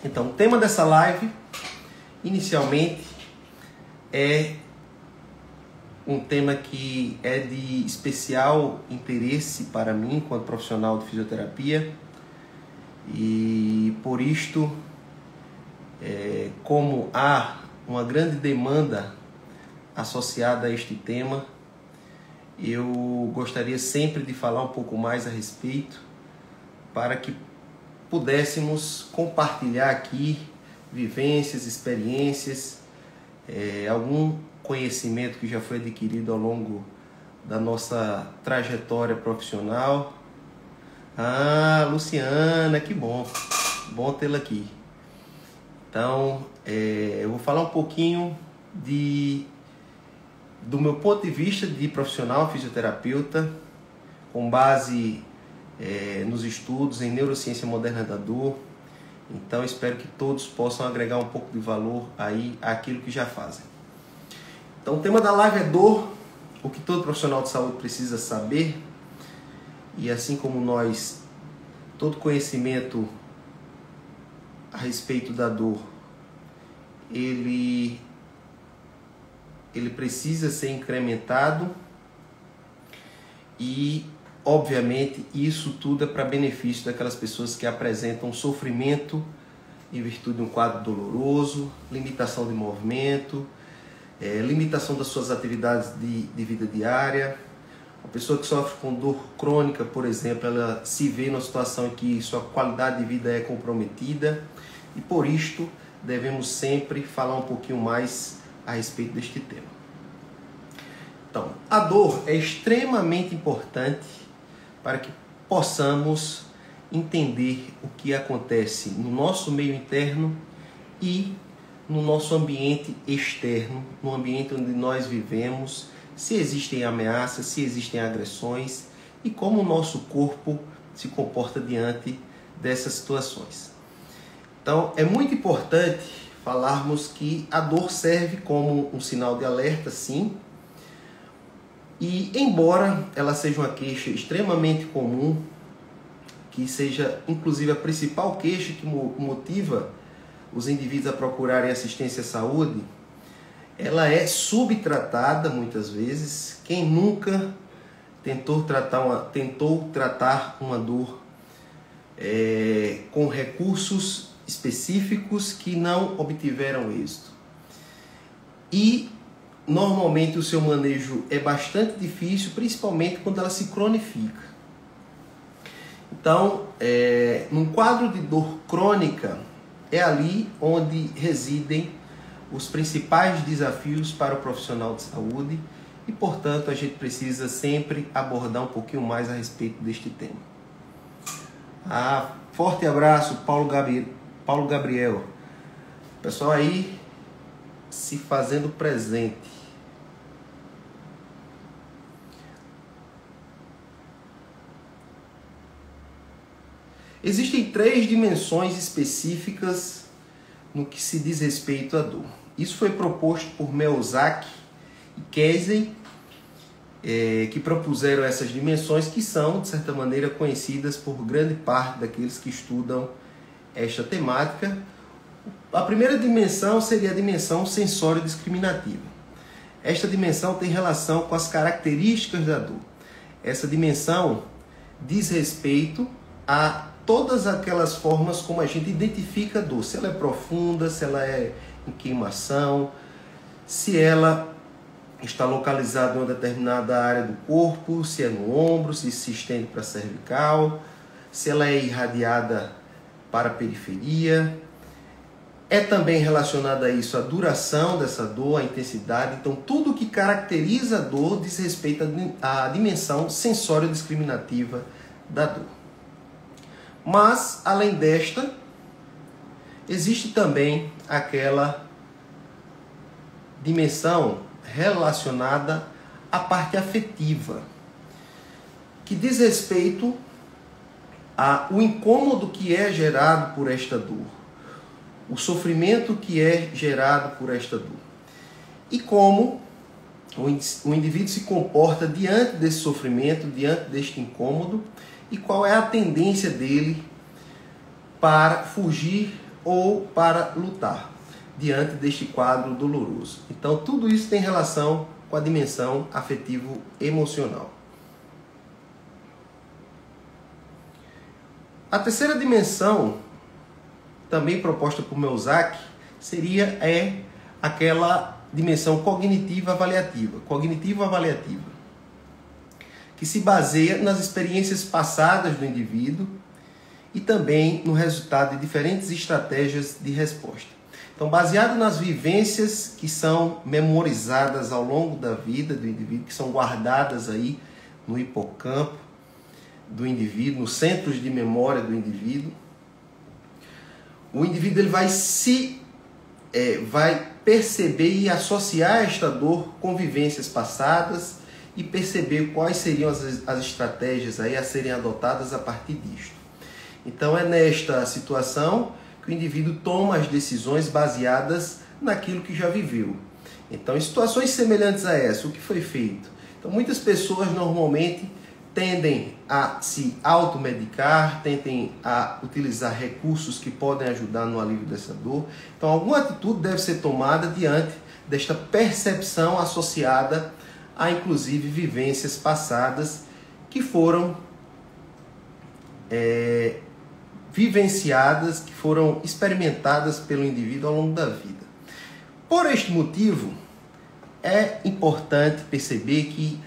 Então, o tema dessa live, inicialmente, é um tema que é de especial interesse para mim, enquanto profissional de fisioterapia. E por isto, como há uma grande demanda associada a este tema, eu gostaria sempre de falar um pouco mais a respeito, para que pudéssemos compartilhar aqui vivências, experiências, algum conhecimento que já foi adquirido ao longo da nossa trajetória profissional. Ah, Luciana, que bom tê-la aqui. Então, eu vou falar um pouquinho do meu ponto de vista de profissional fisioterapeuta, com base nos estudos em neurociência moderna da dor. Então, espero que todos possam agregar um pouco de valor aí àquilo que já fazem. Então, o tema da live é dor, o que todo profissional de saúde precisa saber. E assim como nós, todo conhecimento a respeito da dor, ele precisa ser incrementado e, obviamente, isso tudo é para benefício daquelas pessoas que apresentam sofrimento em virtude de um quadro doloroso, limitação de movimento, limitação das suas atividades de vida diária. Uma pessoa que sofre com dor crônica, por exemplo, ela se vê numa situação em que sua qualidade de vida é comprometida, e por isto devemos sempre falar um pouquinho mais a respeito deste tema. Então, a dor é extremamente importante para que possamos entender o que acontece no nosso meio interno e no nosso ambiente externo, no ambiente onde nós vivemos, se existem ameaças, se existem agressões e como o nosso corpo se comporta diante dessas situações. Então, é muito importante falarmos que a dor serve como um sinal de alerta, sim, e embora ela seja uma queixa extremamente comum, que seja inclusive a principal queixa que motiva os indivíduos a procurarem assistência à saúde, ela é subtratada muitas vezes. Quem nunca tentou tratar uma dor com recursos específicos que não obtiveram êxito? E normalmente o seu manejo é bastante difícil, principalmente quando ela se cronifica. Então, num quadro de dor crônica, é ali onde residem os principais desafios para o profissional de saúde e, portanto, a gente precisa sempre abordar um pouquinho mais a respeito deste tema. Forte abraço, Paulo Gabriel. Pessoal aí se fazendo presente. Existem 3 dimensões específicas no que se diz respeito à dor. Isso foi proposto por Melzack e Casey, que propuseram essas dimensões, que são, de certa maneira, conhecidas por grande parte daqueles que estudam esta temática. A primeira dimensão seria a dimensão sensório-discriminativa. Esta dimensão tem relação com as características da dor. Essa dimensão diz respeito a todas aquelas formas como a gente identifica a dor. Se ela é profunda, se ela é em queimação, se ela está localizada em uma determinada área do corpo, se é no ombro, se estende para a cervical, se ela é irradiada para a periferia. É também relacionada a isso a duração dessa dor, a intensidade. Então, tudo que caracteriza a dor diz respeito à dimensão sensório-discriminativa da dor. Mas, além desta, existe também aquela dimensão relacionada à parte afetiva, que diz respeito ao incômodo que é gerado por esta dor, o sofrimento que é gerado por esta dor, e como o indivíduo se comporta diante desse sofrimento, diante deste incômodo, e qual é a tendência dele para fugir ou para lutar diante deste quadro doloroso. Então, tudo isso tem relação com a dimensão afetivo-emocional. A terceira dimensão, também proposta por Melzack, seria aquela dimensão cognitivo-avaliativa, que se baseia nas experiências passadas do indivíduo e também no resultado de diferentes estratégias de resposta. Então, baseado nas vivências que são memorizadas ao longo da vida do indivíduo, que são guardadas aí no hipocampo do indivíduo, nos centros de memória do indivíduo, o indivíduo ele vai perceber e associar esta dor com vivências passadas e perceber quais seriam as estratégias aí a serem adotadas a partir disto. Então é nesta situação que o indivíduo toma as decisões baseadas naquilo que já viveu. Então, em situações semelhantes a essa, o que foi feito? Então, muitas pessoas normalmente tendem a se automedicar, tendem a utilizar recursos que podem ajudar no alívio dessa dor. Então, alguma atitude deve ser tomada diante desta percepção associada a, inclusive, vivências passadas que foram vivenciadas, que foram experimentadas pelo indivíduo ao longo da vida. Por este motivo, é importante perceber que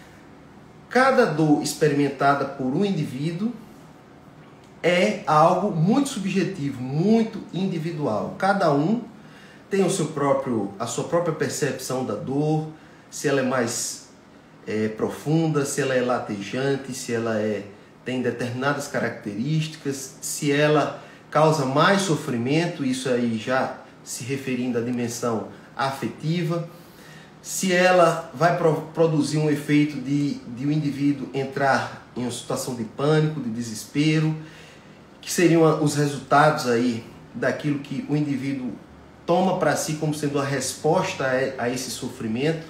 cada dor experimentada por um indivíduo é algo muito subjetivo, muito individual. Cada um tem a sua própria percepção da dor, se ela é mais profunda, se ela é latejante, se ela tem determinadas características, se ela causa mais sofrimento, isso aí já se referindo à dimensão afetiva, se ela vai produzir um efeito de o indivíduo entrar em uma situação de pânico, de desespero, que seriam os resultados aí daquilo que o indivíduo toma para si como sendo a resposta a esse sofrimento.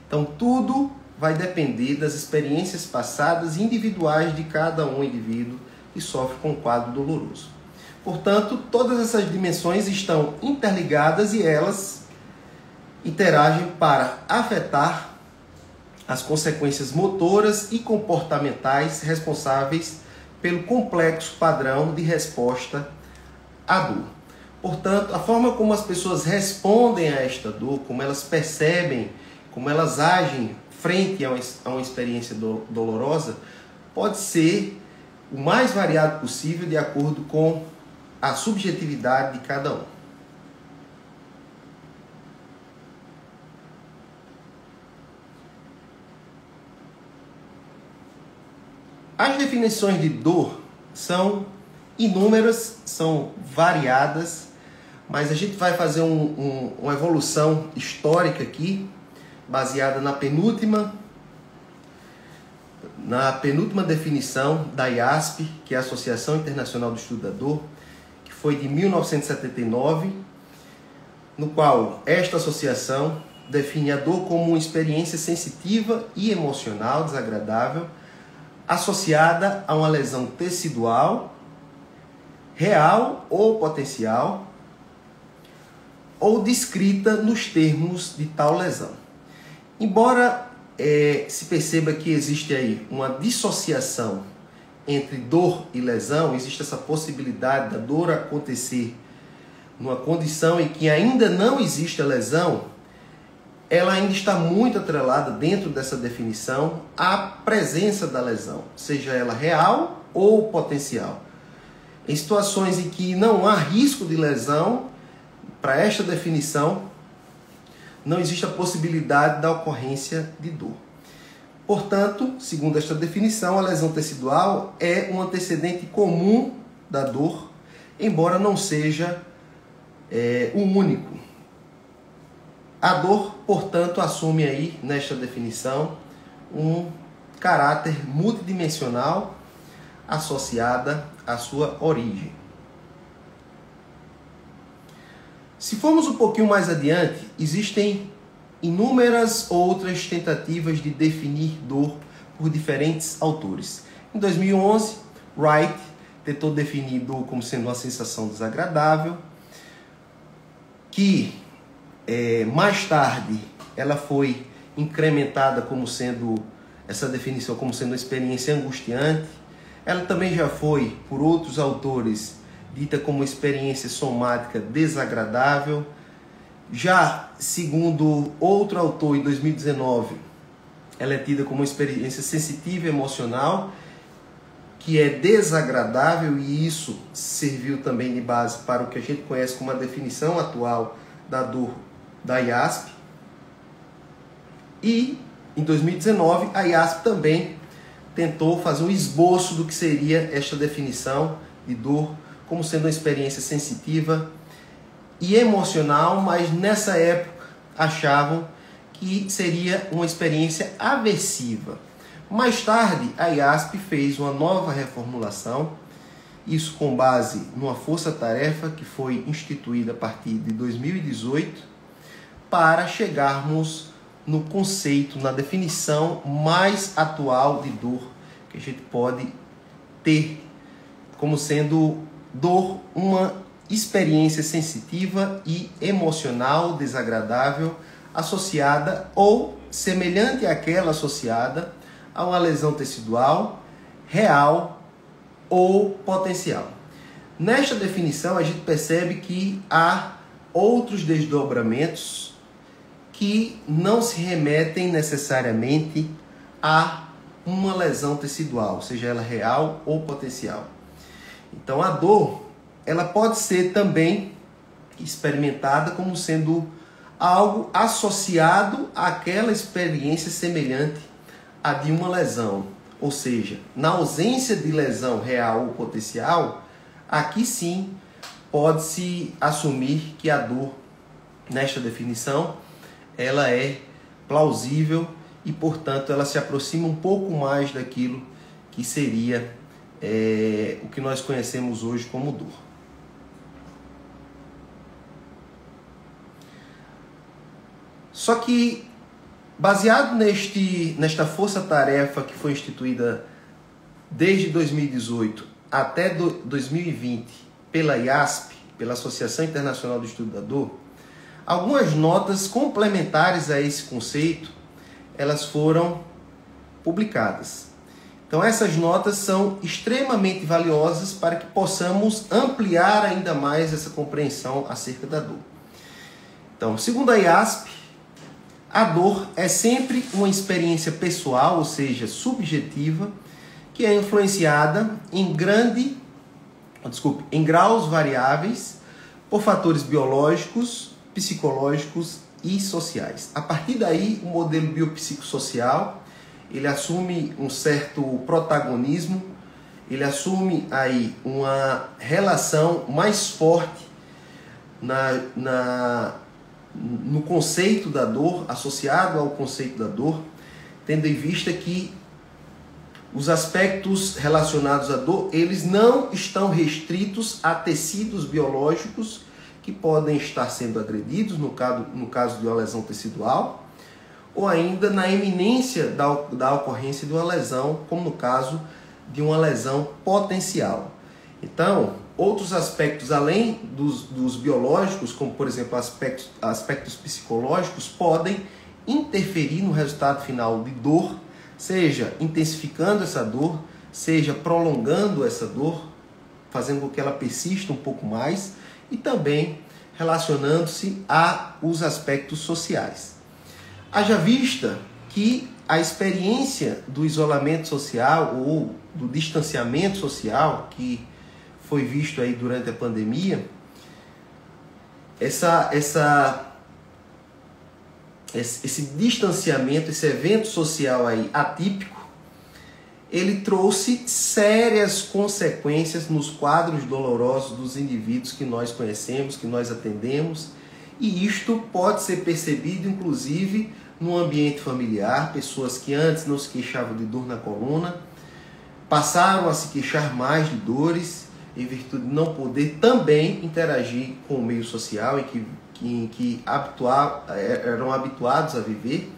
Então tudo vai depender das experiências passadas individuais de cada um indivíduo que sofre com um quadro doloroso. Portanto, todas essas dimensões estão interligadas e elas interagem para afetar as consequências motoras e comportamentais responsáveis pelo complexo padrão de resposta à dor. Portanto, a forma como as pessoas respondem a esta dor, como elas percebem, como elas agem frente a uma experiência dolorosa, pode ser o mais variado possível de acordo com a subjetividade de cada um. As definições de dor são inúmeras, são variadas, mas a gente vai fazer uma evolução histórica aqui, baseada na penúltima definição da IASP, que é a Associação Internacional do Estudo da Dor, que foi de 1979, no qual esta associação define a dor como uma experiência sensitiva e emocional desagradável associada a uma lesão tecidual, real ou potencial, ou descrita nos termos de tal lesão. Embora se perceba que existe aí uma dissociação entre dor e lesão, existe essa possibilidade da dor acontecer numa condição em que ainda não existe a lesão, ela ainda está muito atrelada dentro dessa definição à presença da lesão, seja ela real ou potencial. Em situações em que não há risco de lesão, para esta definição, não existe a possibilidade da ocorrência de dor. Portanto, segundo esta definição, a lesão tecidual é um antecedente comum da dor, embora não seja o único. A dor, portanto, assume aí, nesta definição, um caráter multidimensional associada à sua origem. Se formos um pouquinho mais adiante, existem inúmeras outras tentativas de definir dor por diferentes autores. Em 2011, Wright tentou definir dor como sendo uma sensação desagradável. que mais tarde ela foi incrementada como sendo, essa definição como sendo uma experiência angustiante. Ela também já foi, por outros autores, dita como experiência somática desagradável. Já, segundo outro autor, em 2019, ela é tida como uma experiência sensitiva e emocional, que é desagradável, e isso serviu também de base para o que a gente conhece como a definição atual da dor da IASP. E, em 2019, a IASP também tentou fazer um esboço do que seria esta definição de dor como sendo uma experiência sensitiva e emocional, mas nessa época achavam que seria uma experiência aversiva. Mais tarde, a IASP fez uma nova reformulação, isso com base numa força-tarefa que foi instituída a partir de 2018, para chegarmos no conceito, na definição mais atual de dor que a gente pode ter como sendo dor uma experiência sensitiva e emocional desagradável associada ou semelhante àquela associada a uma lesão tecidual real ou potencial. Nesta definição, a gente percebe que há outros desdobramentos que não se remetem necessariamente a uma lesão tecidual, seja ela real ou potencial. Então, a dor, ela pode ser também experimentada como sendo algo associado àquela experiência semelhante à de uma lesão. Ou seja, na ausência de lesão real ou potencial, aqui sim pode-se assumir que a dor, nesta definição, ela é plausível e, portanto, ela se aproxima um pouco mais daquilo que seria o que nós conhecemos hoje como dor. Só que, baseado nesta força-tarefa que foi instituída desde 2018 até 2020 pela IASP, pela Associação Internacional do Estudo da Dor, algumas notas complementares a esse conceito, elas foram publicadas. Então, essas notas são extremamente valiosas para que possamos ampliar ainda mais essa compreensão acerca da dor. Então, segundo a IASP, a dor é sempre uma experiência pessoal, ou seja, subjetiva, que é influenciada em graus variáveis por fatores biológicos, psicológicos e sociais. A partir daí, o modelo biopsicossocial, ele assume um certo protagonismo, ele assume aí uma relação mais forte no conceito da dor, associado ao conceito da dor, tendo em vista que os aspectos relacionados à dor, eles não estão restritos a tecidos biológicos que podem estar sendo agredidos, no caso de uma lesão tecidual, ou ainda na iminência da ocorrência de uma lesão, como no caso de uma lesão potencial. Então, outros aspectos além dos biológicos, como por exemplo aspectos psicológicos, podem interferir no resultado final de dor, seja intensificando essa dor, seja prolongando essa dor, fazendo com que ela persista um pouco mais, e também relacionando-se aos aspectos sociais. Haja vista que a experiência do isolamento social ou do distanciamento social que foi visto aí durante a pandemia, esse distanciamento, esse evento social aí atípico, ele trouxe sérias consequências nos quadros dolorosos dos indivíduos que nós conhecemos, que nós atendemos, e isto pode ser percebido inclusive no ambiente familiar. Pessoas que antes não se queixavam de dor na coluna passaram a se queixar mais de dores em virtude de não poder também interagir com o meio social em que eram habituados a viver.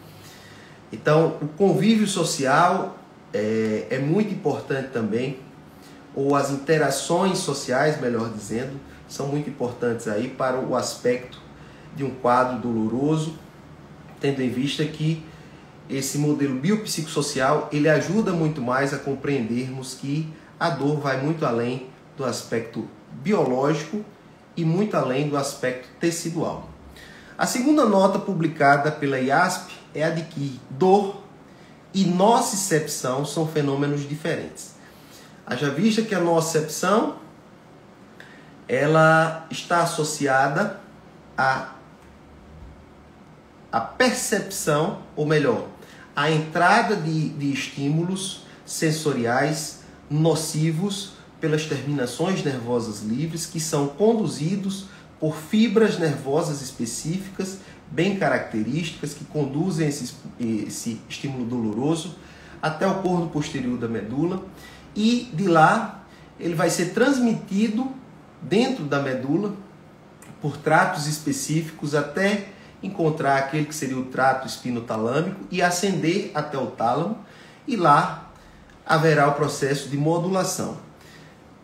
Então, o convívio social é muito importante também, ou as interações sociais, melhor dizendo, são muito importantes aí para o aspecto de um quadro doloroso, tendo em vista que esse modelo biopsicossocial ele ajuda muito mais a compreendermos que a dor vai muito além do aspecto biológico e muito além do aspecto tecidual. A segunda nota publicada pela IASP é a de que dor e nocicepção são fenômenos diferentes. Haja vista que a nocicepção ela está associada à percepção, ou melhor, à entrada de estímulos sensoriais nocivos pelas terminações nervosas livres que são conduzidos por fibras nervosas específicas, bem características, que conduzem esse estímulo doloroso até o corno posterior da medula, e de lá ele vai ser transmitido dentro da medula por tratos específicos até encontrar aquele que seria o trato espinotalâmico e ascender até o tálamo, e lá haverá o processo de modulação.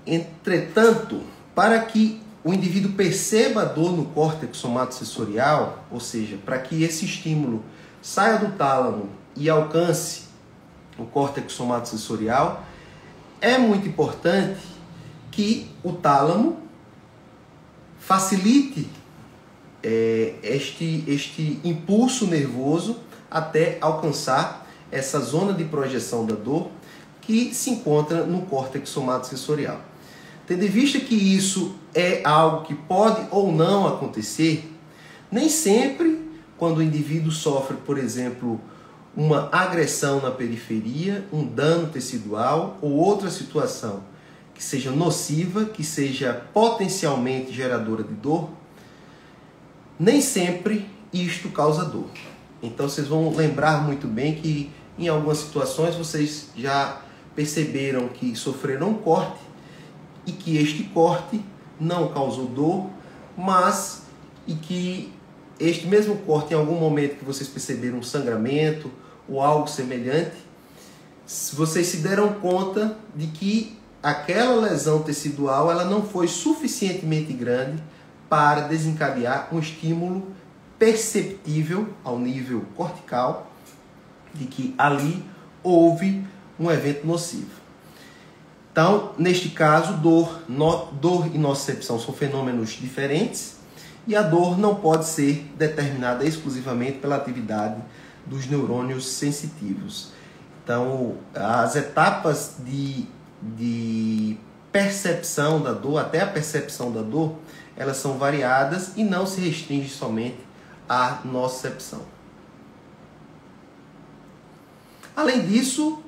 Entretanto, para que o indivíduo perceba a dor no córtex somatosensorial, ou seja, para que esse estímulo saia do tálamo e alcance o córtex somatosensorial, é muito importante que o tálamo facilite este impulso nervoso até alcançar essa zona de projeção da dor que se encontra no córtex somatosensorial. Tendo em vista que isso é algo que pode ou não acontecer, nem sempre quando o indivíduo sofre, por exemplo, uma agressão na periferia, um dano tecidual ou outra situação que seja nociva, que seja potencialmente geradora de dor, nem sempre isto causa dor. Então vocês vão lembrar muito bem que em algumas situações vocês já perceberam que sofreram um corte e que este corte não causou dor, mas e que este mesmo corte, em algum momento que vocês perceberam um sangramento ou algo semelhante, vocês se deram conta de que aquela lesão tecidual ela não foi suficientemente grande para desencadear um estímulo perceptível ao nível cortical de que ali houve um evento nocivo. Então, neste caso, dor e nocicepção são fenômenos diferentes e a dor não pode ser determinada exclusivamente pela atividade dos neurônios sensitivos. Então, as etapas de percepção da dor, até a percepção da dor, elas são variadas e não se restringe somente à nocicepção. Além disso,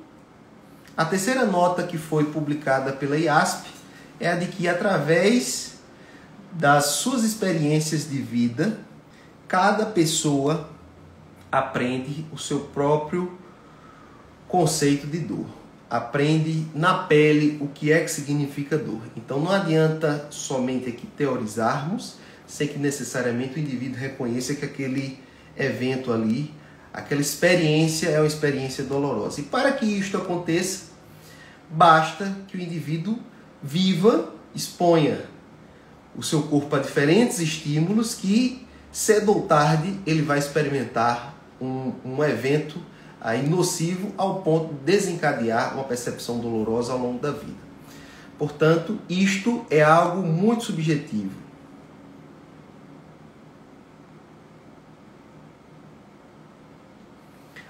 a terceira nota que foi publicada pela IASP é a de que, através das suas experiências de vida, cada pessoa aprende o seu próprio conceito de dor. Aprende na pele o que é que significa dor. Então não adianta somente aqui teorizarmos, sem que necessariamente o indivíduo reconheça que aquele evento ali, aquela experiência é uma experiência dolorosa. E para que isto aconteça, basta que o indivíduo viva, exponha o seu corpo a diferentes estímulos que, cedo ou tarde, ele vai experimentar um evento aí nocivo ao ponto de desencadear uma percepção dolorosa ao longo da vida. Portanto, isto é algo muito subjetivo.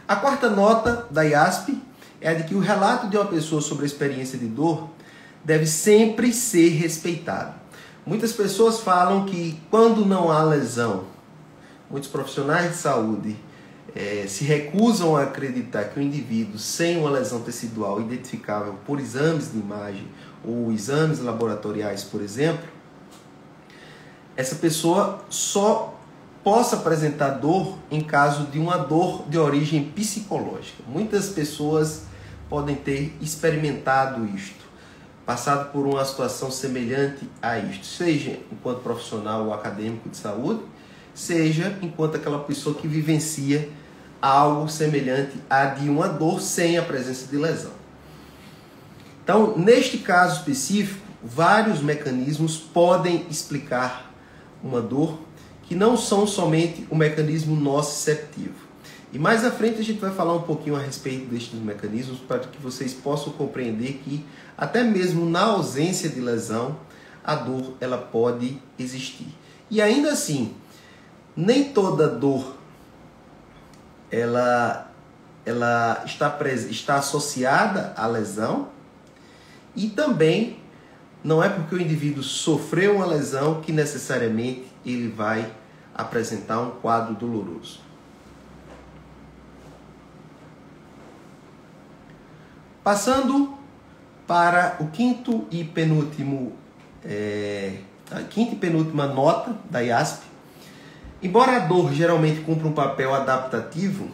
A quarta nota da IASP é a de que o relato de uma pessoa sobre a experiência de dor deve sempre ser respeitado. Muitas pessoas falam que quando não há lesão, muitos profissionais de saúde se recusam a acreditar que o indivíduo sem uma lesão tecidual identificável por exames de imagem ou exames laboratoriais, por exemplo, essa pessoa só possa apresentar dor em caso de uma dor de origem psicológica. Muitas pessoas podem ter experimentado isto, passado por uma situação semelhante a isto, seja enquanto profissional ou acadêmico de saúde, seja enquanto aquela pessoa que vivencia algo semelhante a de uma dor sem a presença de lesão. Então, neste caso específico, vários mecanismos podem explicar uma dor que não são somente o mecanismo nociceptivo. E mais à frente a gente vai falar um pouquinho a respeito destes mecanismos para que vocês possam compreender que até mesmo na ausência de lesão, a dor ela pode existir. E ainda assim, nem toda dor ela está associada à lesão, e também não é porque o indivíduo sofreu uma lesão que necessariamente ele vai apresentar um quadro doloroso. Passando para o quinta e penúltima nota da IASP, embora a dor geralmente cumpra um papel adaptativo,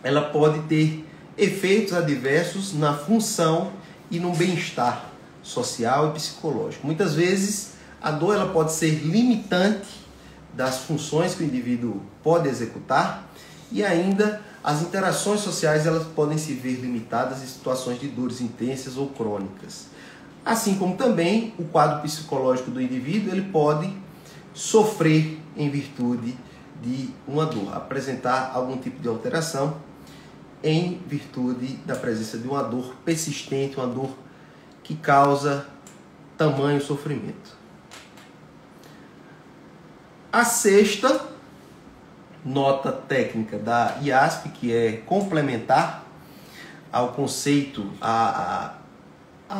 ela pode ter efeitos adversos na função e no bem-estar social e psicológico. Muitas vezes a dor ela pode ser limitante das funções que o indivíduo pode executar, e ainda as interações sociais elas podem se ver limitadas em situações de dores intensas ou crônicas. Assim como também o quadro psicológico do indivíduo ele pode sofrer em virtude de uma dor, apresentar algum tipo de alteração em virtude da presença de uma dor persistente, uma dor que causa tamanho sofrimento. A sexta nota técnica da IASP, que é complementar ao conceito, a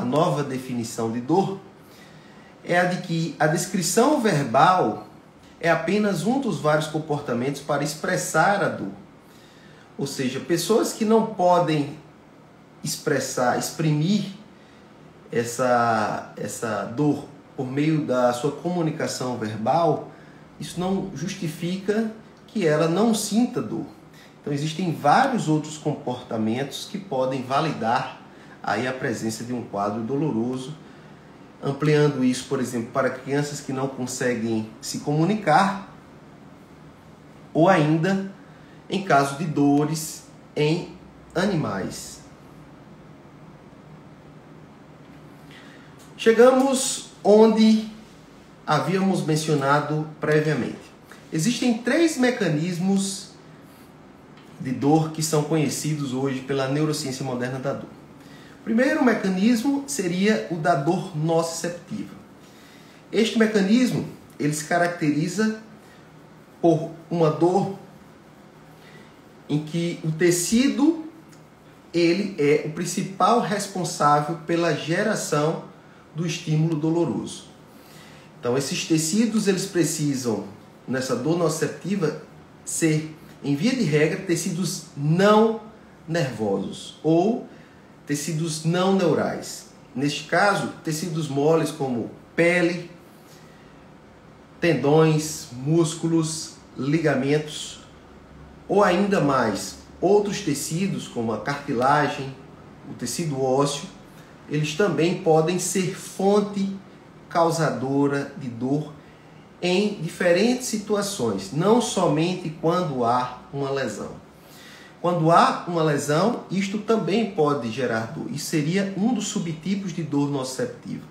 nova definição de dor, é a de que a descrição verbal é apenas um dos vários comportamentos para expressar a dor. Ou seja, pessoas que não podem exprimir essa dor por meio da sua comunicação verbal, isso não justifica que ela não sinta dor. Então existem vários outros comportamentos que podem validar aí a presença de um quadro doloroso, ampliando isso, por exemplo, para crianças que não conseguem se comunicar, ou ainda em caso de dores em animais. Chegamos onde havíamos mencionado previamente. Existem 3 mecanismos de dor que são conhecidos hoje pela neurociência moderna da dor. O primeiro mecanismo seria o da dor nociceptiva. Este mecanismo ele se caracteriza por uma dor em que o tecido ele é o principal responsável pela geração do estímulo doloroso. Então esses tecidos eles precisam, nessa dor nociceptiva, ser, em via de regra, tecidos não nervosos ou tecidos não neurais. Neste caso, tecidos moles como pele, tendões, músculos, ligamentos, ou ainda mais, outros tecidos como a cartilagem, o tecido ósseo, eles também podem ser fonte causadora de dor em diferentes situações, não somente quando há uma lesão. Quando há uma lesão, isto também pode gerar dor. Isso seria um dos subtipos de dor nociceptiva.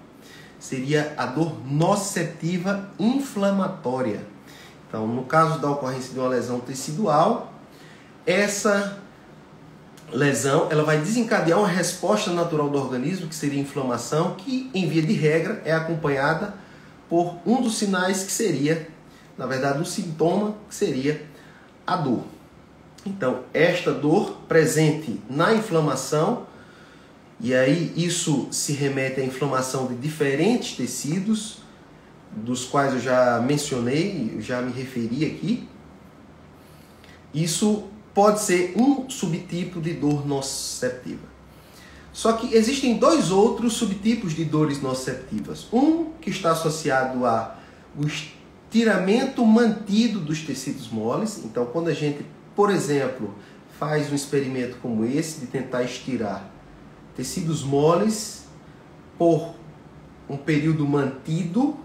Seria a dor nociceptiva inflamatória. Então, no caso da ocorrência de uma lesão tecidual, essa lesão ela vai desencadear uma resposta natural do organismo, que seria a inflamação, que, em via de regra, é acompanhada por um dos sinais que seria, na verdade, um sintoma que seria a dor. Então, esta dor presente na inflamação, e aí isso se remete à inflamação de diferentes tecidos, dos quais eu já mencionei, eu já me referi aqui. Isso pode ser um subtipo de dor nociceptiva. Só que existem 2 outros subtipos de dores nociceptivas. Um que está associado ao estiramento mantido dos tecidos moles. Então, quando a gente, por exemplo, faz um experimento como esse, de tentar estirar tecidos moles por um período mantido,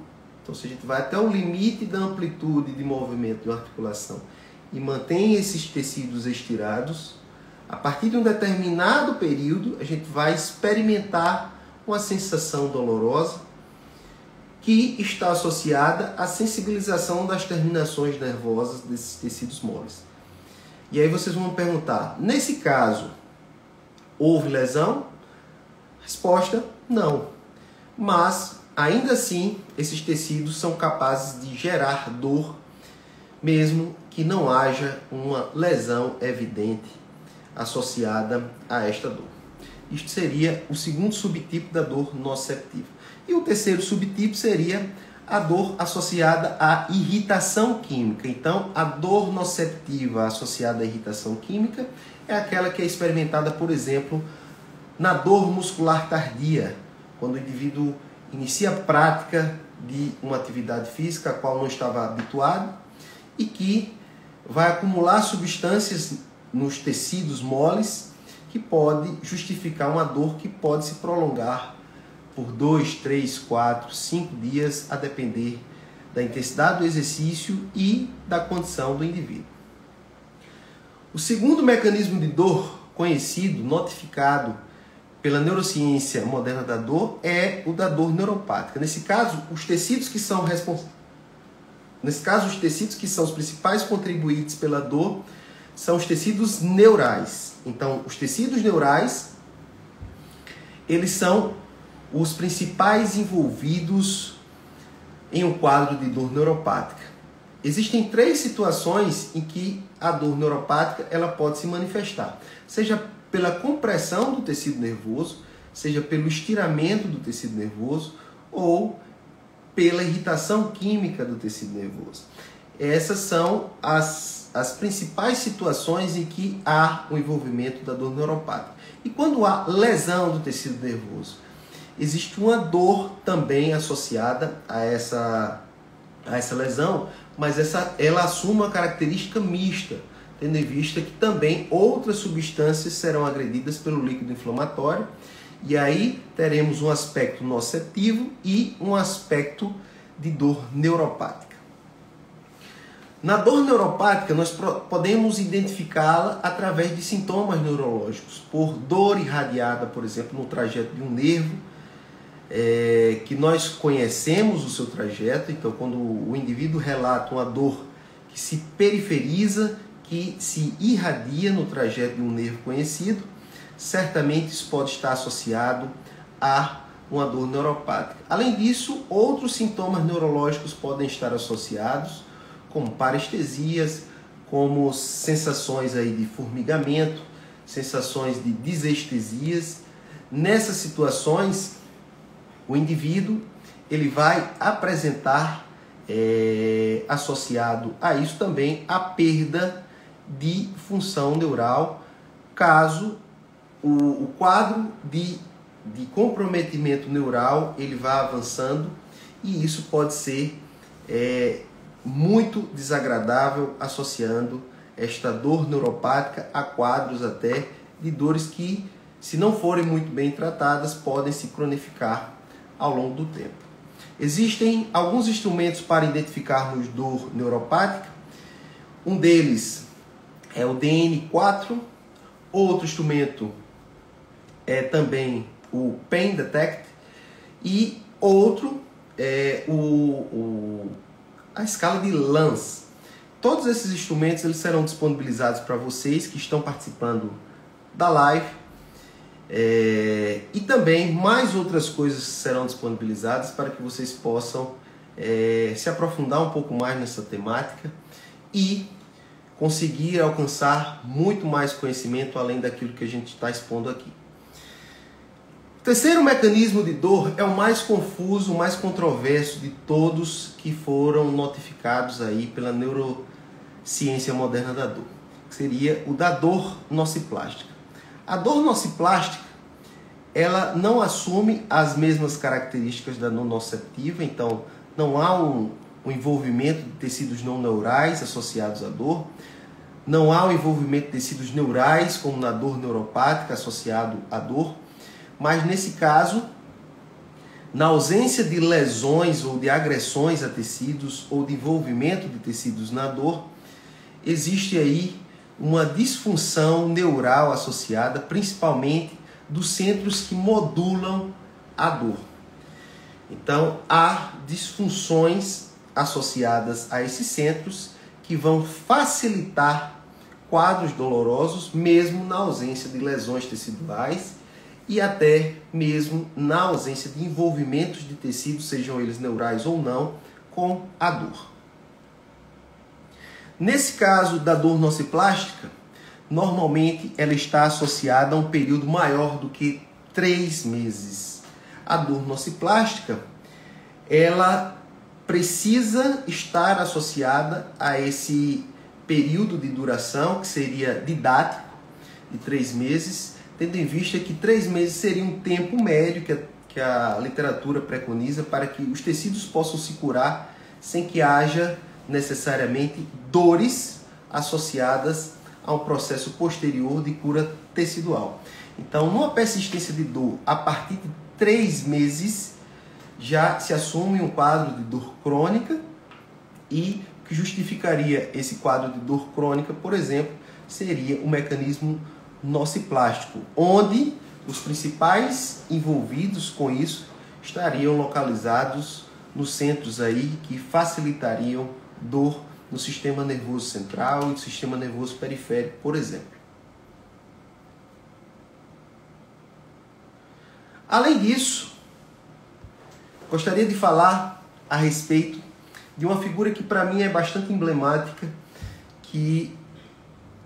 então se a gente vai até o limite da amplitude de movimento de uma articulação e mantém esses tecidos estirados, a partir de um determinado período a gente vai experimentar uma sensação dolorosa que está associada à sensibilização das terminações nervosas desses tecidos moles. E aí vocês vão perguntar, nesse caso, houve lesão? Resposta, não. Mas, ainda assim, esses tecidos são capazes de gerar dor, mesmo que não haja uma lesão evidente associada a esta dor. Isto seria o segundo subtipo da dor nociceptiva. E o terceiro subtipo seria a dor associada à irritação química. Então, a dor nociceptiva associada à irritação química é aquela que é experimentada, por exemplo, na dor muscular tardia, quando o indivíduo inicia a prática de uma atividade física a qual não estava habituado e que vai acumular substâncias nos tecidos moles que pode justificar uma dor que pode se prolongar por 2, 3, 4, 5 dias, a depender da intensidade do exercício e da condição do indivíduo. O segundo mecanismo de dor conhecido, notificado pela neurociência moderna da dor, é o da dor neuropática. Nesse caso, os tecidos que são os principais contribuintes pela dor são os tecidos neurais. Então, os tecidos neurais, eles são os principais envolvidos em um quadro de dor neuropática. Existem 3 situações em que a dor neuropática ela pode se manifestar. Seja pela compressão do tecido nervoso, seja pelo estiramento do tecido nervoso ou pela irritação química do tecido nervoso. Essas são as principais situações em que há o envolvimento da dor neuropática. E quando há lesão do tecido nervoso, existe uma dor também associada a essa lesão, mas ela assume uma característica mista, tendo em vista que também outras substâncias serão agredidas pelo líquido inflamatório, e aí teremos um aspecto nociceptivo e um aspecto de dor neuropática. Na dor neuropática, nós podemos identificá-la através de sintomas neurológicos, por dor irradiada, por exemplo, no trajeto de um nervo, que nós conhecemos o seu trajeto. Então, quando o indivíduo relata uma dor que se periferiza, que se irradia no trajeto de um nervo conhecido, certamente isso pode estar associado a uma dor neuropática. Além disso, outros sintomas neurológicos podem estar associados, como parestesias, como sensações aí de formigamento, sensações de disestesias. Nessas situações, o indivíduo ele vai apresentar, associado a isso também, a perda de função neural, caso o quadro de comprometimento neural ele vá avançando, e isso pode ser muito desagradável, associando esta dor neuropática a quadros até de dores que, se não forem muito bem tratadas, podem se cronificar ao longo do tempo. Existem alguns instrumentos para identificarmos dor neuropática. Um deles é o DN4, outro instrumento é também o Pain Detect, e outro é a escala de Lance. Todos esses instrumentos eles serão disponibilizados para vocês que estão participando da live, e também mais outras coisas serão disponibilizadas para que vocês possam se aprofundar um pouco mais nessa temática e conseguir alcançar muito mais conhecimento além daquilo que a gente está expondo aqui. O terceiro mecanismo de dor é o mais confuso, o mais controverso de todos que foram notificados aí pela neurociência moderna da dor, que seria o da dor nociplástica. A dor nociplástica, ela não assume as mesmas características da dor nociceptiva, então não há um envolvimento de tecidos não neurais associados à dor, não há o envolvimento de tecidos neurais, como na dor neuropática, associado à dor, mas nesse caso, na ausência de lesões ou de agressões a tecidos ou de envolvimento de tecidos na dor, existe aí uma disfunção neural associada, principalmente dos centros que modulam a dor. Então, há disfunções associadas a esses centros que vão facilitar quadros dolorosos, mesmo na ausência de lesões teciduais e até mesmo na ausência de envolvimentos de tecidos, sejam eles neurais ou não, com a dor. Nesse caso da dor nociplástica, normalmente ela está associada a um período maior do que 3 meses. A dor nociplástica, ela precisa estar associada a esse período de duração, que seria didático, de 3 meses, tendo em vista que 3 meses seria um tempo médio que a literatura preconiza para que os tecidos possam se curar sem que haja necessariamente dores associadas a um processo posterior de cura tecidual. Então, numa persistência de dor a partir de 3 meses, já se assume um quadro de dor crônica, e o que justificaria esse quadro de dor crônica, por exemplo, seria o mecanismo nociplástico, onde os principais envolvidos com isso estariam localizados nos centros aí que facilitariam dor no sistema nervoso central e no sistema nervoso periférico, por exemplo. Além disso, gostaria de falar a respeito de uma figura que para mim é bastante emblemática, que,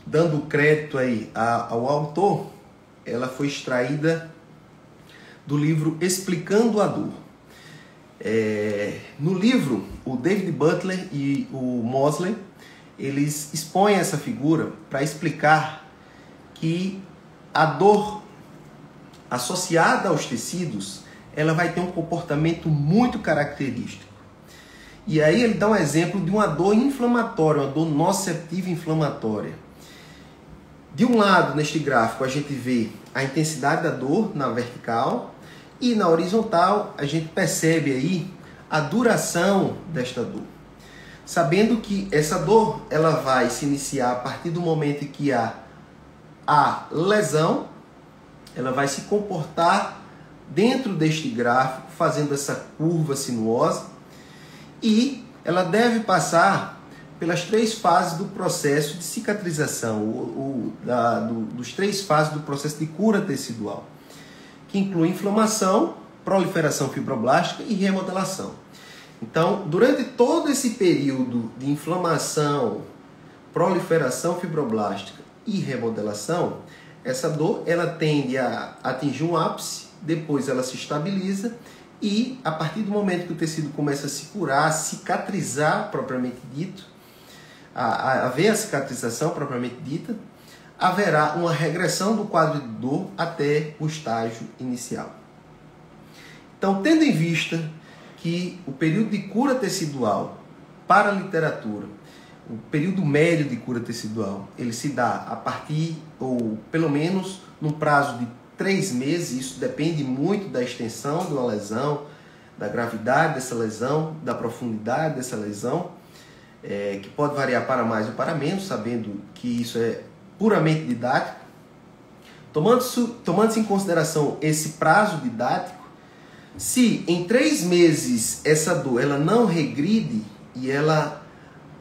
dando crédito aí ao autor, ela foi extraída do livro Explicando a Dor. No livro, o David Butler e o Mosley, eles expõem essa figura para explicar que a dor associada aos tecidos, ela vai ter um comportamento muito característico. E aí ele dá um exemplo de uma dor inflamatória, uma dor nociceptiva inflamatória. De um lado, neste gráfico, a gente vê a intensidade da dor na vertical, e na horizontal a gente percebe aí a duração desta dor. Sabendo que essa dor ela vai se iniciar a partir do momento em que há a lesão, ela vai se comportar dentro deste gráfico, fazendo essa curva sinuosa, e ela deve passar pelas 3 fases do processo de cicatrização, dos 3 fases do processo de cura tecidual, que inclui inflamação, proliferação fibroblástica e remodelação. Então, durante todo esse período de inflamação, proliferação fibroblástica e remodelação, essa dor ela tende a atingir um ápice, depois ela se estabiliza, e a partir do momento que o tecido começa a se curar, a cicatrizar propriamente dito, a haver a cicatrização propriamente dita, haverá uma regressão do quadro de dor até o estágio inicial. Então, tendo em vista que o período de cura tecidual para a literatura, o período médio de cura tecidual, ele se dá a partir, ou pelo menos num prazo de 3 meses, isso depende muito da extensão de uma lesão, da gravidade dessa lesão, da profundidade dessa lesão, que pode variar para mais ou para menos, sabendo que isso é puramente didático. Tomando-se em consideração esse prazo didático, se em 3 meses essa dor ela não regride e ela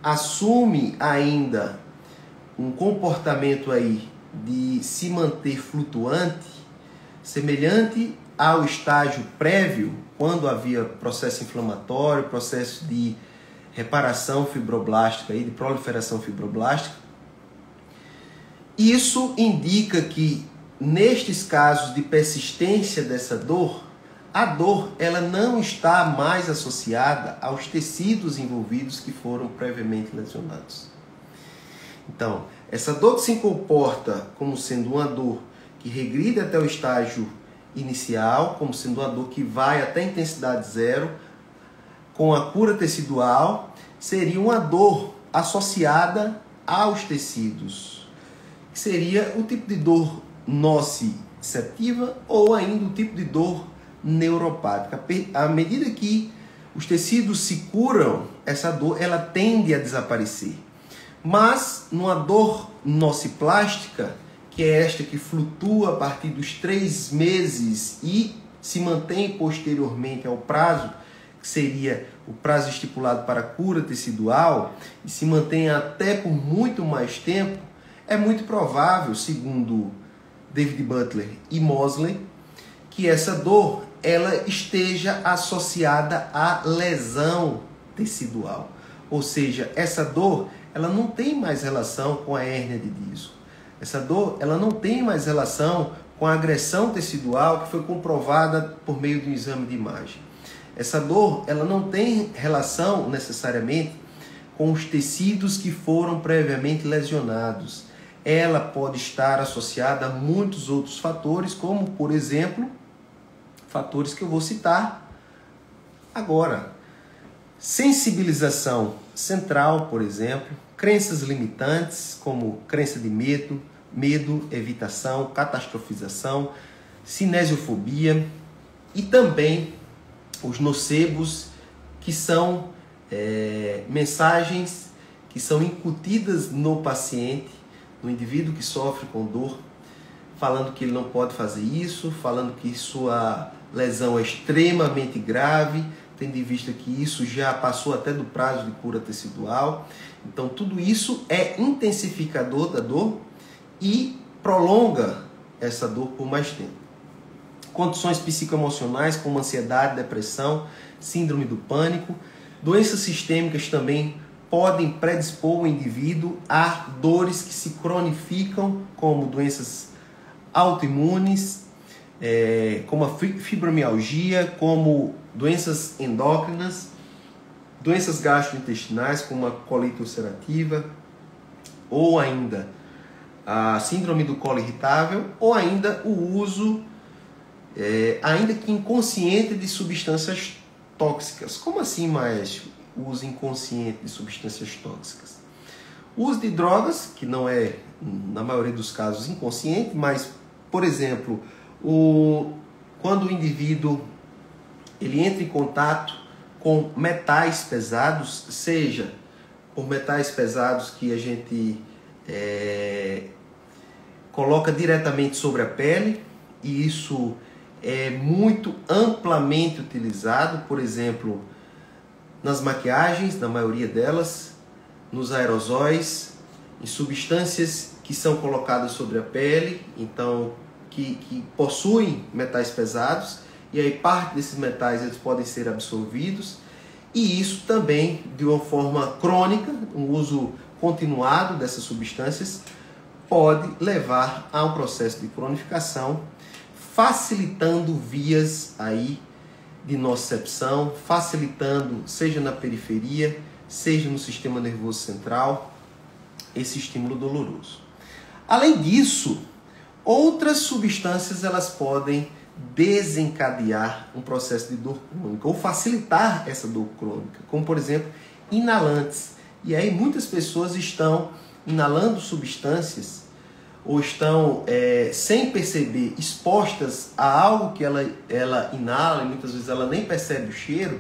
assume ainda um comportamento aí de se manter flutuante, semelhante ao estágio prévio, quando havia processo inflamatório, processo de reparação fibroblástica, de proliferação fibroblástica, isso indica que, nestes casos de persistência dessa dor, a dor ela não está mais associada aos tecidos envolvidos que foram previamente lesionados. Então, essa dor que se comporta como sendo uma dor que regride até o estágio inicial, como sendo uma dor que vai até a intensidade 0, com a cura tecidual, seria uma dor associada aos tecidos, que seria o tipo de dor nociceptiva ou ainda o tipo de dor neuropática. À medida que os tecidos se curam, essa dor ela tende a desaparecer. Mas numa dor nociplástica, que é esta que flutua a partir dos 3 meses e se mantém posteriormente ao prazo que seria o prazo estipulado para a cura tecidual, e se mantém até por muito mais tempo, é muito provável, segundo David Butler e Mosley, que essa dor ela esteja associada à lesão tecidual. Ou seja, essa dor ela não tem mais relação com a hérnia de disco. Essa dor ela não tem mais relação com a agressão tecidual que foi comprovada por meio de um exame de imagem. Essa dor ela não tem relação necessariamente com os tecidos que foram previamente lesionados. Ela pode estar associada a muitos outros fatores, como, por exemplo, fatores que eu vou citar agora. Sensibilização central, por exemplo, crenças limitantes, como crença de medo, evitação, catastrofização, cinesiofobia e também os nocebos, que são mensagens que são incutidas no paciente, no indivíduo que sofre com dor, falando que ele não pode fazer isso, falando que sua lesão é extremamente grave, tendo em vista que isso já passou até do prazo de cura tecidual. Então tudo isso é intensificador da dor e prolonga essa dor por mais tempo. Condições psicoemocionais como ansiedade, depressão, síndrome do pânico, doenças sistêmicas também podem predispor o indivíduo a dores que se cronificam, como doenças autoimunes, como a fibromialgia, como doenças endócrinas, doenças gastrointestinais, como a colite ulcerativa, ou ainda a síndrome do colo irritável, ou ainda o uso, ainda que inconsciente, de substâncias tóxicas. Como assim, maestro, o uso inconsciente de substâncias tóxicas? O uso de drogas, que não é, na maioria dos casos, inconsciente, mas, por exemplo, quando o indivíduo ele entra em contato com metais pesados, seja por metais pesados que a gente coloca diretamente sobre a pele, e isso é muito amplamente utilizado, por exemplo, nas maquiagens, na maioria delas, nos aerosóis, em substâncias que são colocadas sobre a pele, então que possuem metais pesados, e aí parte desses metais eles podem ser absorvidos, e isso também de uma forma crônica, um uso continuado dessas substâncias, pode levar a um processo de cronificação, facilitando vias aí de nocicepção, facilitando, seja na periferia, seja no sistema nervoso central, esse estímulo doloroso. Além disso, outras substâncias elas podem desencadear um processo de dor crônica ou facilitar essa dor crônica, como por exemplo, inalantes. E aí muitas pessoas estão inalando substâncias ou estão sem perceber, expostas a algo que ela inala, e muitas vezes ela nem percebe o cheiro,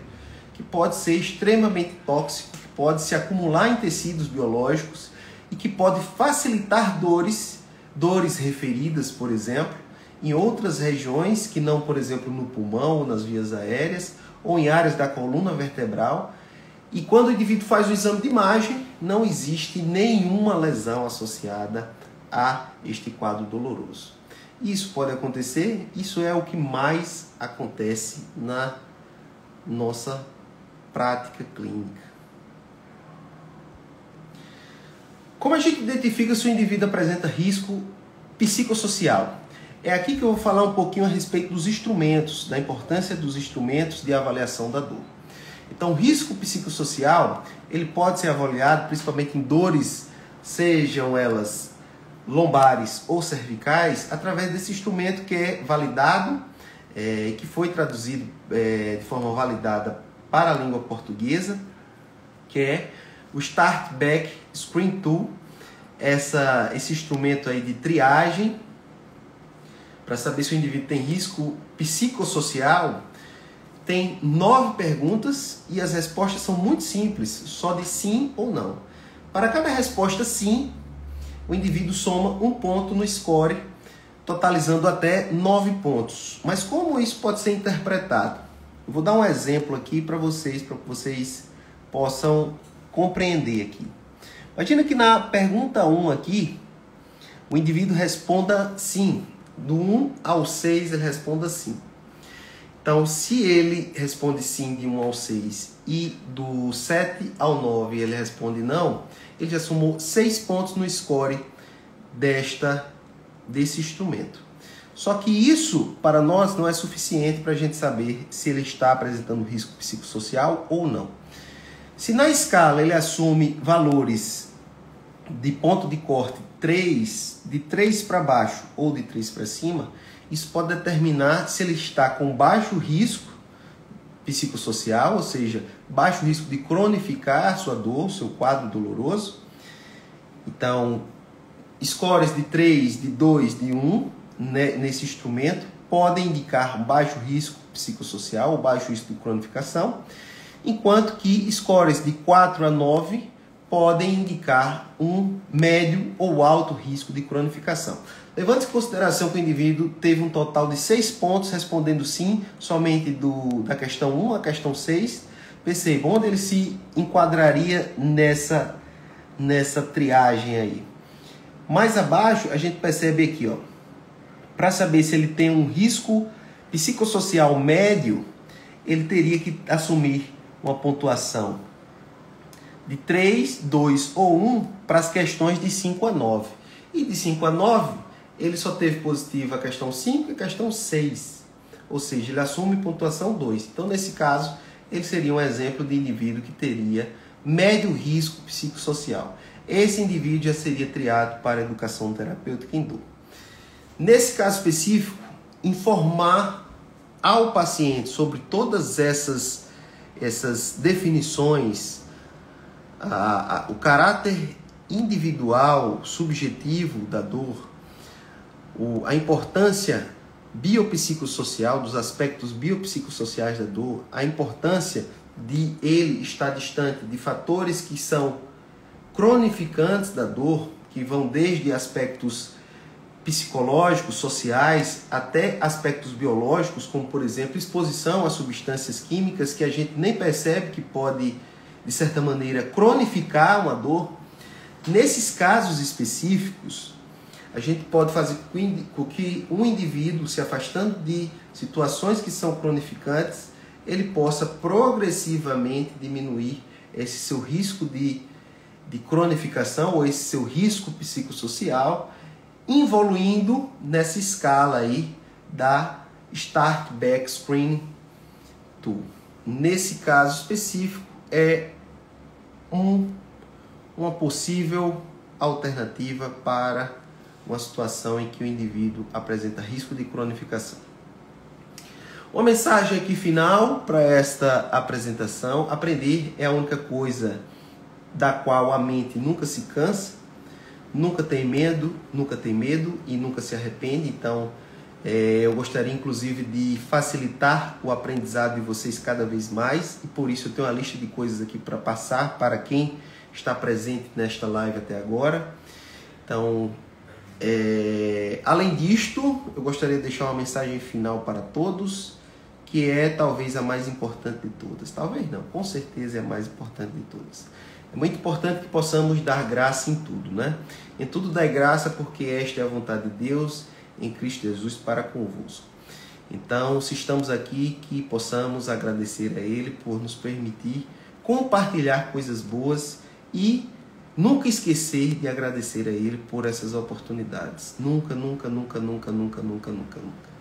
que pode ser extremamente tóxico, que pode se acumular em tecidos biológicos e que pode facilitar dores referidas, por exemplo, em outras regiões que não, por exemplo, no pulmão ou nas vias aéreas ou em áreas da coluna vertebral. E quando o indivíduo faz o exame de imagem, não existe nenhuma lesão associada a este quadro doloroso. Isso pode acontecer, isso é o que mais acontece na nossa prática clínica. Como a gente identifica se o indivíduo apresenta risco psicossocial? É aqui que eu vou falar um pouquinho a respeito dos instrumentos, da importância dos instrumentos de avaliação da dor. Então, o risco psicossocial, ele pode ser avaliado principalmente em dores, sejam elas lombares ou cervicais, através desse instrumento que é validado, que foi traduzido de forma validada para a língua portuguesa, que é o Start Back Screen Tool, esse instrumento aí de triagem, para saber se o indivíduo tem risco psicossocial. Tem 9 perguntas e as respostas são muito simples, só de sim ou não. Para cada resposta sim, o indivíduo soma 1 ponto no score, totalizando até 9 pontos. Mas como isso pode ser interpretado? Eu vou dar um exemplo aqui para que vocês possam compreender aqui. Imagina que na pergunta 1 aqui, o indivíduo responda sim. Do 1 ao 6 ele responda sim. Então, se ele responde sim de 1 ao 6 e do 7 ao 9 ele responde não, ele já somou 6 pontos no score desse instrumento. Só que isso, para nós, não é suficiente para a gente saber se ele está apresentando risco psicossocial ou não. Se na escala ele assume valores de ponto de corte 3, de 3 para baixo ou de 3 para cima, isso pode determinar se ele está com baixo risco psicossocial, ou seja, baixo risco de cronificar sua dor, seu quadro doloroso. Então, scores de 3, de 2, de 1, nesse instrumento, podem indicar baixo risco psicossocial ou baixo risco de cronificação, enquanto que scores de 4 a 9 podem indicar um médio ou alto risco de cronificação. Levando em consideração que o indivíduo teve um total de 6 pontos respondendo sim, somente da questão 1 à questão 6, percebam onde ele se enquadraria nessa triagem aí. Mais abaixo, a gente percebe aqui, ó, para saber se ele tem um risco psicossocial médio, ele teria que assumir uma pontuação de 3, 2 ou 1 para as questões de 5 a 9. E de 5 a 9, ele só teve positiva a questão 5 e a questão 6. Ou seja, ele assume pontuação 2. Então, nesse caso, ele seria um exemplo de indivíduo que teria médio risco psicossocial. Esse indivíduo já seria triado para a educação terapêutica em dor. Nesse caso específico, informar ao paciente sobre todas essas definições, o caráter individual, subjetivo da dor, a importância biopsicossocial, dos aspectos biopsicossociais da dor, a importância de ele estar distante de fatores que são cronificantes da dor, que vão desde aspectos psicológicos, sociais, até aspectos biológicos, como, por exemplo, exposição a substâncias químicas que a gente nem percebe que pode, de certa maneira, cronificar uma dor. Nesses casos específicos, a gente pode fazer com que um indivíduo, se afastando de situações que são cronificantes, ele possa progressivamente diminuir esse seu risco de cronificação ou esse seu risco psicossocial, evoluindo nessa escala aí da Start Back Screening Tool. Nesse caso específico, é uma possível alternativa para uma situação em que o indivíduo apresenta risco de cronificação. Uma mensagem aqui final para esta apresentação: aprender é a única coisa da qual a mente nunca se cansa, nunca tem medo e nunca se arrepende. Então, eu gostaria inclusive de facilitar o aprendizado de vocês cada vez mais, e por isso eu tenho uma lista de coisas aqui para passar para quem está presente nesta live até agora. Então, além disto, eu gostaria de deixar uma mensagem final para todos, que é talvez a mais importante de todas. Talvez não, com certeza é a mais importante de todas. É muito importante que possamos dar graça em tudo, né? Em tudo dai graça, porque esta é a vontade de Deus em Cristo Jesus para convosco. Então, se estamos aqui, que possamos agradecer a Ele por nos permitir compartilhar coisas boas e nunca esquecer de agradecer a Ele por essas oportunidades. Nunca, nunca, nunca, nunca, nunca, nunca, nunca, nunca.